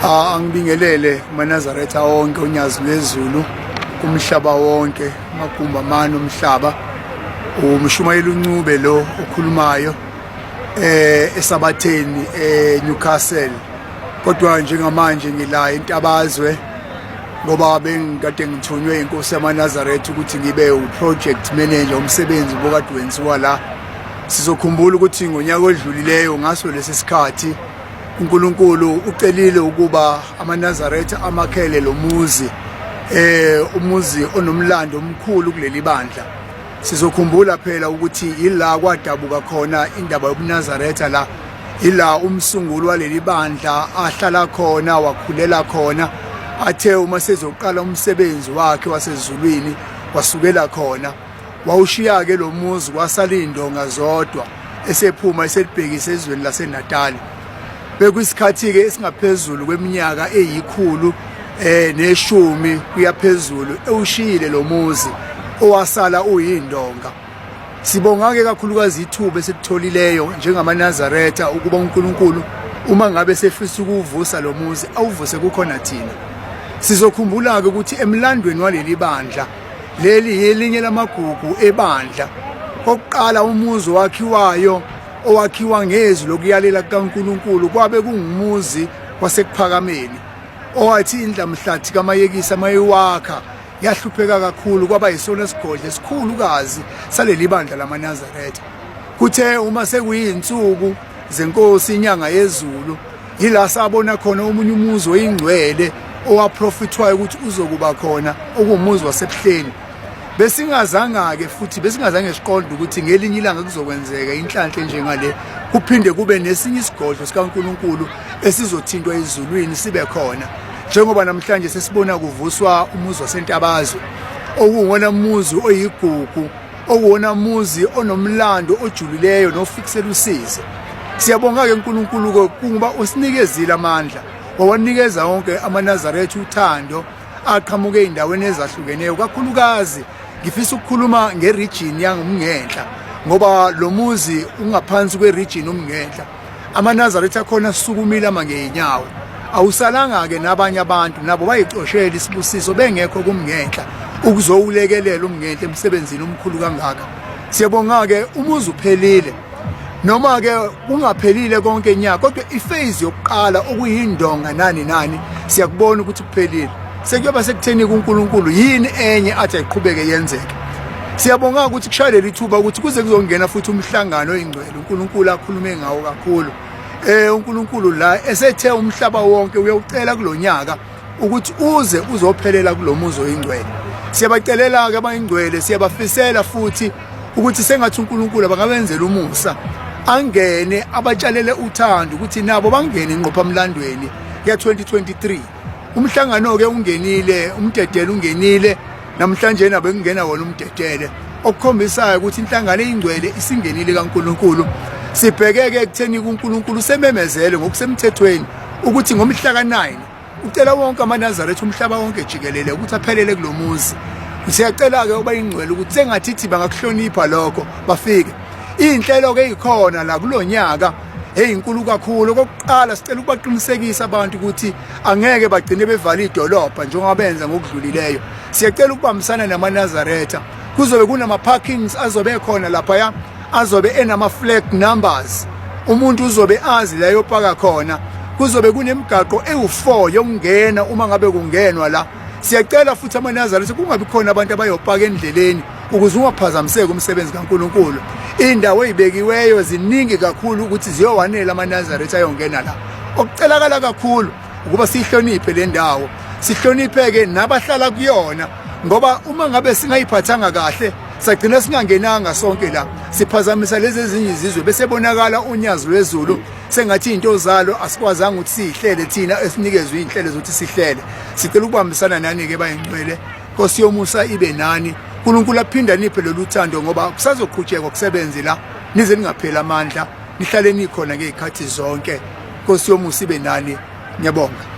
Angibingelele kumaNazaretha wonke unyazi lwezulu kumhlaba wonke magumba mani omhlaba. Umshumayeli uNcube lo okhulumayo esabatheni eNewcastle, kodwa njengamanje ngila eNtabazwe ngoba bengikade ngithunywe inkosi yamaNazaretha ukuthi ngibe uproject manager umsebenzi bokade wenziwa la. Sizokhumbula ukuthi ngonyaka odlulileyo ngaso lesi sikhathi uNkulunkulu ucelile ukuba amaNazaretha amakhele lo muzi, umuzi onomlando omkhulu kuleli bandla. Sizokhumbula phela ukuthi ila kwadabuka khona indaba yobuNazaretha la, ila umsunguli waleli bandla ahlala khona wakhulela khona, athe uma sezoqala umsebenzi wakhe wasezulwini wasukela khona. Wawushiya ke lo muzi wasala indonga zodwa esephuma eselibhekisa ezweni laseNatali. Bekuyisikhathi ke esingaphezulu kweminyaka eyikhulu neshumi kuyaphezulu ewushiyile lo muzi owasala uyindonga. Sibonga ke kakhulukazi ithuba esilitholileyo njengamaNazaretha ukuba uNkulunkulu uma ngabe sefisa ukuvusa lo muzi awuvuse kukhona thina. Sizokhumbula ke ukuthi emlandweni waleli bandla leli yelinye lamagugu ebandla oqala umuzi wakhiwayo owakhiwa ngezwi lokuyalela kaNkulunkulu kwabe kungumuzi wasekuphakameni owathi indlamhlathi kaMayekisa mayiwakha yahlupheka kakhulu kwaba yisona sigodle esikhulukazi saleli bandla lamaNazaretha. Kuthe uma sekuyinsuku zenkosi inyanga yezulu yila sabona khona omunye umuzi oyingcwele owaprofithwayo ukuthi uzokuba khona okumuzi wasebuhleni. Besingazange futhi besingazange siqonde ukuthi ngelinye ilanga kuzokwenzeka inhlanhla njengale kuphinde kube nesinye isigodlo sikaNkulunkulu esizothintwa ezulwini sibe khona, njengoba namhlanje sesibona kuvuswa umuzi waseNtabazwe okuwona umuzi oyigugu, okuwona umuzi onomlando ojulileyo nofikisela usizi. Siyabonga ke uNkulunkulu kuba usinikezile amandla, wawanikeza wonke amaNazaretha uthando aqhamuke endaweni ezahlukeneyo. Kakhulukazi ngifisa ukukhuluma ngeregion yangumngenhla ngoba lo muzi ungaphansi kweregion umngenhla. AmaNazaretha khona sukumile mangeenyawo, awusalanga ke nabanye abantu nabo bayicoshela isibusiso bengekho kumngenhla ukuzowulekelela umngenhla emsebenzini omkhulu kangaka. Siyabonga ke umuzi uphelile, noma ke kungaphelile konke enyaka kodwa iphase yokuqala okuyindonga nani siyakubona ukuthi kuphelile. Sekuyoba sekutheni kuNkulunkulu yini enye athi ayiqhubeke yenzeke. Siyabonga ukuthi kushayeleli ithuba ukuthi kuze kuzongena futhi umhlangano oyingcwele uNkulunkulu akhulume ngawo kakhulu. uNkulunkulu la esethe umhlaba wonke uyawucela kulonyaka ukuthi uze uzophelela kulomuzi oyingcwele. Siyabacelela ke abayingcwele, siyabafisela futhi ukuthi sengathi uNkulunkulu abangabenzela umusa, angene abatshalele uthando ukuthi nabo bangene inqophamlandweni ya 2023. Umhlangano ke ungenile, umdedele ungenile, namhlanje nabe kungena wona umdedele okukhombisayo ukuthi inhlangano eyingcwele isingenile kaNkulunkulu. Sibhekeke ekutheni kuNkulunkulu sememezele ngokusemthethweni ukuthi ngomhla ka9 ucela wonke amaNazaretha umhlaba wonke jikelele ukuthi aphelele kulomuzi. Siyacela ke ubayingcwele ukuthi sengathithi bangakuhlonipha lokho bafike. Inhlelo ke ikhona la kulonyaka eyinkulu kakhulu. Kokuqala sicela ukubaqinisekisa abantu ukuthi angeke bagcine bevala idolobha njengoba benza ngokudlulileyo. Siyacela ukubambisana namaNazaretha, kuzobe kunama parkings azobe khona lapha, azobe enama flag numbers, umuntu uzobe azi la yopaka khona. Kuzobe kunemigaqo ewu4 yokungena uma ngabe kungenwa la. Siyacela futhi amaNazaretha kungabi khona abantu abayopaka endleleni ukuze ungaphazamiseke umsebenzi kaNkulunkulu. Indawo ezibekiweyo ziningi kakhulu ukuthi ziyowanela amaNazaretha ayongena la. Okucelakala kakhulu ukuba sihloniphe le ndawo, sihlonipheke nabahlala kuyona, ngoba uma ngabe singayiphathanga kahle sagcina singangenanga sonke la, siphazamisa lezi ezinye izizwe bese bonakala unyazi lwezulu sengathi into zalo asikwazanga ukuthi sihlele thina esinikezwe inhlelo zokuthi sihlele. Sicela ukubambisana nani ke bayingcwele, Nkosi yomusa ibe nani, uNkulunkulu aphinda niphe lolu thando ngoba kusazoqhutsheka ukusebenza la, nize ningaphela amandla, nihlale nikhona ngezikhathi zonke. Nkosi yomusa ibe nani. Ngiyabonga.